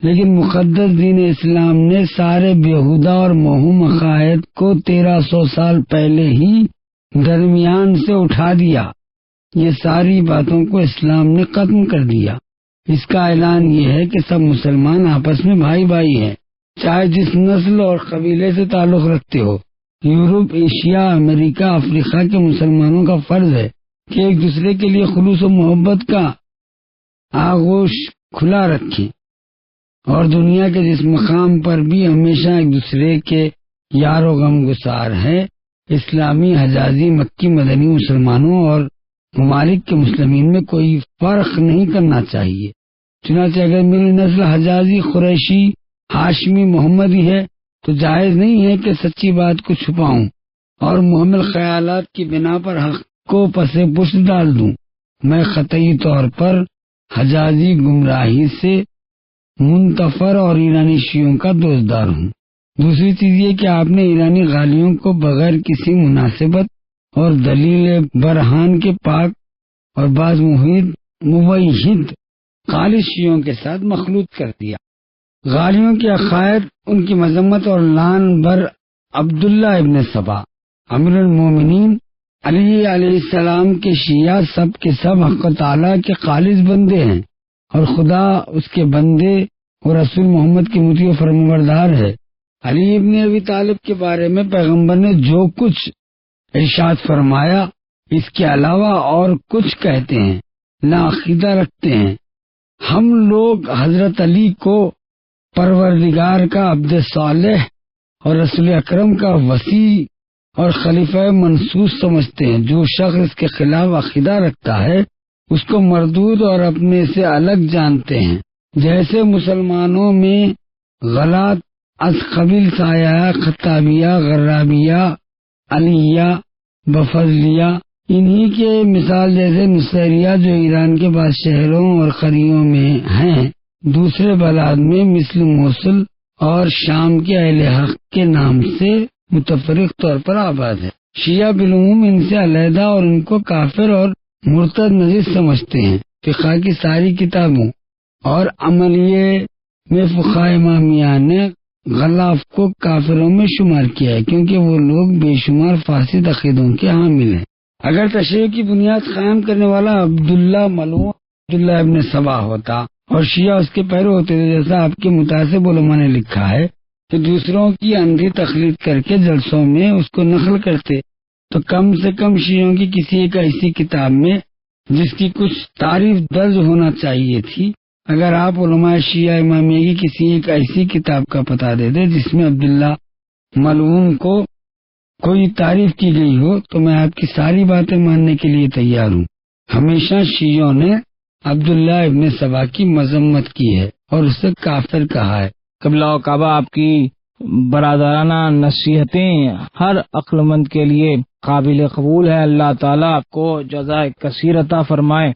B: لیکن مقدس دین اسلام نے سارے بیہودہ اور موہوم عقائد کو 1300 سال پہلے ہی درمیان سے اٹھا دیا۔ یہ ساری باتوں کو اسلام نے ختم کر دیا۔ اس کا اعلان یہ ہے کہ سب مسلمان آپس میں بھائی بھائی ہیں، چاہے جس نسل اور قبیلے سے تعلق رکھتے ہو۔ یورپ، ایشیا، امریکہ، افریقہ کے مسلمانوں کا فرض ہے کہ ایک دوسرے کے لیے خلوص و محبت کا آغوش کھلا رکھیں، اور دنیا کے جس مقام پر بھی ہمیشہ ایک دوسرے کے یار و غم گسار ہے۔ اسلامی، حجازی، مکی، مدنی مسلمانوں اور ممالک کے مسلمین میں کوئی فرق نہیں کرنا چاہیے۔ چنانچہ اگر میری نسل حجازی، قریشی، ہاشمی، محمدی ہے تو جائز نہیں ہے کہ سچی بات کو چھپاؤں اور محمل خیالات کی بنا پر حق کو پس پشت ڈال دوں۔ میں قطعی طور پر حجازی گمراہی سے منتفر اور ایرانی شیعوں کا دوستدار ہوں۔ دوسری چیز یہ کہ آپ نے ایرانی غالیوں کو بغیر کسی مناسبت اور دلیل برہان کے پاک اور بعض موحد خالص شیعوں کے ساتھ مخلوط کر دیا۔ غالیوں کے عقائد، ان کی مذمت اور لعن بر عبداللہ ابن سبا، امیر المومنین علی علیہ السلام کے شیعہ سب کے سب حق تعالیٰ کے خالص بندے ہیں، اور خدا اس کے بندے اور رسول محمد کی مطیع و فرمانبردار ہے۔ علی ابن ابی طالب کے بارے میں پیغمبر نے جو کچھ ارشاد فرمایا اس کے علاوہ اور کچھ کہتے ہیں، نہ عقیدہ رکھتے ہیں۔ ہم لوگ حضرت علی کو پروردگار کا عبد صالح اور رسول اکرم کا وصی اور خلیفہ منصوص سمجھتے ہیں۔ جو شخص اس کے خلاف عقیدہ رکھتا ہے اس کو مردود اور اپنے سے الگ جانتے ہیں۔ جیسے مسلمانوں میں غلات از قبیل سایہ، خطابیہ، غرابیہ، علیہ، بفضلیہ، انہی کے مثال جیسے نصیریہ جو ایران کے بعض شہروں اور قریوں میں ہیں، دوسرے بلاد میں مثل موصل اور شام کے اہل حق کے نام سے متفرق طور پر آباد ہے۔ شیعہ بالعموم ان سے علیحدہ اور ان کو کافر اور مرتد نجس سمجھتے ہیں۔ فقہ کی ساری کتابوں اور عملیے میں فقہ امامیہ نے غلاف کو کافروں میں شمار کیا ہے، کیونکہ وہ لوگ بے شمار فاسد عقیدوں کے حامل ہیں۔ اگر تشیع کی بنیاد قائم کرنے والا عبداللہ ملعون عبداللہ ابن سبا ہوتا اور شیعہ اس کے پیرو ہوتے تھے، جیسا آپ کے متعصب علماء نے لکھا ہے، کہ دوسروں کی اندھی تقلید کر کے جلسوں میں اس کو نقل کرتے، تو کم سے کم شیعوں کی کسی ایک ایسی کتاب میں جس کی کچھ تعریف درج ہونا چاہیے تھی، اگر آپ علماء شیعہ امامیہ کی کسی ایک ایسی کتاب کا پتہ دے دیں جس میں عبداللہ ملعون کو کوئی تعریف کی گئی ہو، تو میں آپ کی ساری باتیں ماننے کے لیے تیار ہوں۔ ہمیشہ شیعوں نے عبداللہ ابن سبا کی مذمت کی ہے اور اسے کافر کہا ہے۔
A: قبلہ و کعبہ، آپ کی برادرانہ نصیحتیں ہر عقل مند کے لیے قابل قبول ہے۔ اللہ تعالیٰ آپ کو جزائے کثیر عطا فرمائے۔